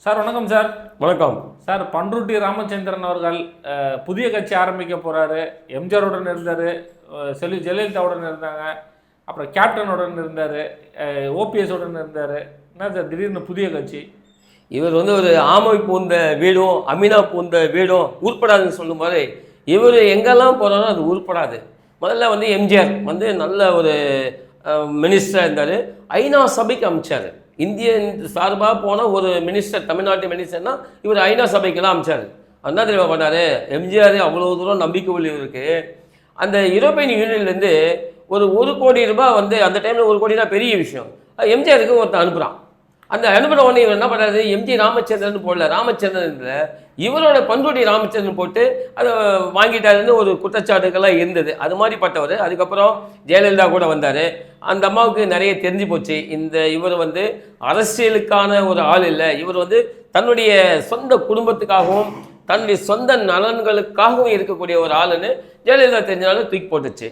Sir வணக்கம் sir. வணக்கம் sir. Panruti Ramachandran அவர்கள் புதிய கட்சி ஆரம்பிக்க போகிறாரு. எம்ஜிஆருடன் இருந்தார், செல்வி ஜெயலலிதாவுடன் இருந்தாங்க, அப்புறம் கேப்டனுடன் இருந்தார், ஓபிஎஸுடன் இருந்தார். என்ன சார் திடீர்னு புதிய கட்சி? இவர் ஒரு ஆமை பூந்த வீடும் அமீனா பூந்த வீடும் உருப்படாதுன்னு சொல்லும் போது இவர் எங்கெல்லாம் போகிறாரோ அது உருப்படாது. முதல்ல எம்ஜிஆர் நல்ல ஒரு மினிஸ்டராக இருந்தார். ஐநா சபைக்கு அமைச்சார். இந்திய சார்பாக போன ஒரு மினிஸ்டர், தமிழ்நாட்டு மினிஸ்டர்னா இவர் ஐநா சபைக்கெல்லாம் அமைச்சார். என்ன தெரியுமா பண்ணார்? எம்ஜிஆர் அவ்வளோ தூரம் நம்பிக்கை உள்ளவருக்கு அந்த யூரோப்பியன் யூனியன்லேருந்து ஒரு கோடி ரூபாய் அந்த டைமில் 1 கோடினா பெரிய விஷயம். எம்ஜிஆருக்கு ஒருத்தர் அனுப்புகிறான். அந்த அனுப்பின உடனே இவர் என்ன பண்ணுறாரு? எம்ஜி ராமச்சந்திரன் போடல, ராமச்சந்திரன் இல்லை, இவரோட பண்ருட்டி ராமச்சந்திரன் போட்டு அதை வாங்கிட்டாருன்னு ஒரு குற்றச்சாட்டுக்கெல்லாம் இருந்தது. அது மாதிரிப்பட்டவர். அதுக்கப்புறம் ஜெயலலிதா கூட வந்தார். அந்த அம்மாவுக்கு நிறைய தெரிஞ்சு போச்சு, இவர் அரசியலுக்கான ஒரு ஆள் இல்லை, இவர் தன்னுடைய சொந்த குடும்பத்துக்காகவும் தன்னுடைய சொந்த நலன்களுக்காகவும் இருக்கக்கூடிய ஒரு ஆளுன்னு ஜெயலலிதா தெரிஞ்சனாலும் தூக்கி போட்டுச்சு.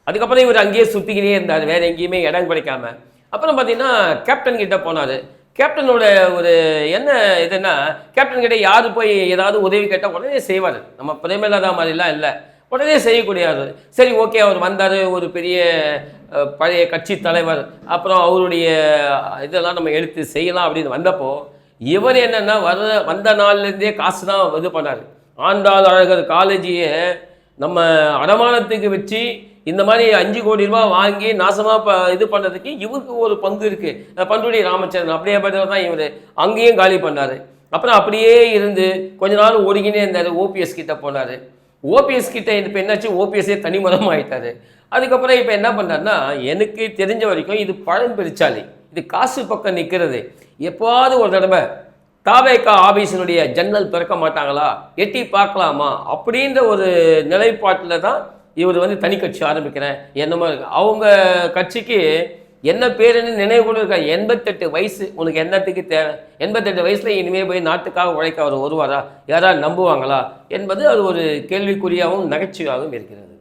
அதுக்கப்புறம் இவர் அங்கேயே சுற்றிக்கிட்டே இருந்தார், வேறு எங்கேயுமே இடம் கிடைக்காம. அப்புறம் பார்த்தீங்கன்னா கேப்டன் கிட்டே போனார். கேப்டனோட ஒரு என்ன இதுன்னா, கேப்டன் கிட்டே யார் போய் ஏதாவது உதவி கேட்டால் உடனே செய்வார். நம்ம பிரேமலதா மாதிரிலாம் இல்லை, உடனே செய்யக்கூடியார். சரி, ஓகே, அவர் வந்தார், ஒரு பெரிய பழைய கட்சி தலைவர், அப்புறம் அவருடைய இதெல்லாம் நம்ம எடுத்து செய்யலாம் அப்படின்னு வந்தப்போ இவர் என்னென்னா வந்த நாள்லேருந்தே காசு தான் இது பண்ணார். ஆண்டாள் அழகர் காலேஜையே நம்ம அடமானத்துக்கு வச்சு இந்த மாதிரி 5 கோடி ரூபா வாங்கி நாசமாக இது பண்ணுறதுக்கு இவருக்கு ஒரு பங்கு இருக்குது. பண்ருட்டி ராமச்சந்திரன் அப்படியே பார்த்தவர் தான் இவர். அங்கேயும் காலி பண்ணார். அப்புறம் அப்படியே இருந்து கொஞ்ச நாள் ஒடுங்கினே இருந்தார். ஓபிஎஸ் கிட்டே போனார். ஓபிஎஸ் கிட்டே இப்போ என்னாச்சு, ஓபிஎஸ்ஸே தனிமரம் ஆகிட்டார். அதுக்கப்புறம் இப்போ என்ன பண்ணுறாருன்னா, எனக்கு தெரிஞ்ச வரைக்கும் இது பழம் பெருச்சாலி, இது காசு பக்கம் நிற்கிறது. எப்போவாவது ஒரு தடவை தாவேகா ஆபீஸினுடைய ஜன்னல் திறக்க மாட்டாங்களா, எட்டி பார்க்கலாமா அப்படின்ற ஒரு நிலைப்பாட்டில் தான் இவர் தனி கட்சி ஆரம்பிக்கிறேன் என்னமோ இருக்கு. அவங்க கட்சிக்கு என்ன பேருன்னு நினைவு கூட இருக்கா. 88 வயசு, உனக்கு என்னத்துக்கு தேவை? 88 வயசில் இனிமேல் போய் நாட்டுக்காக உழைக்க அவர் வருவாரா? யாராவது நம்புவாங்களா என்பது அது ஒரு கேள்விக்குறியாகவும் நகைச்சுவையாகவும் இருக்கிறது.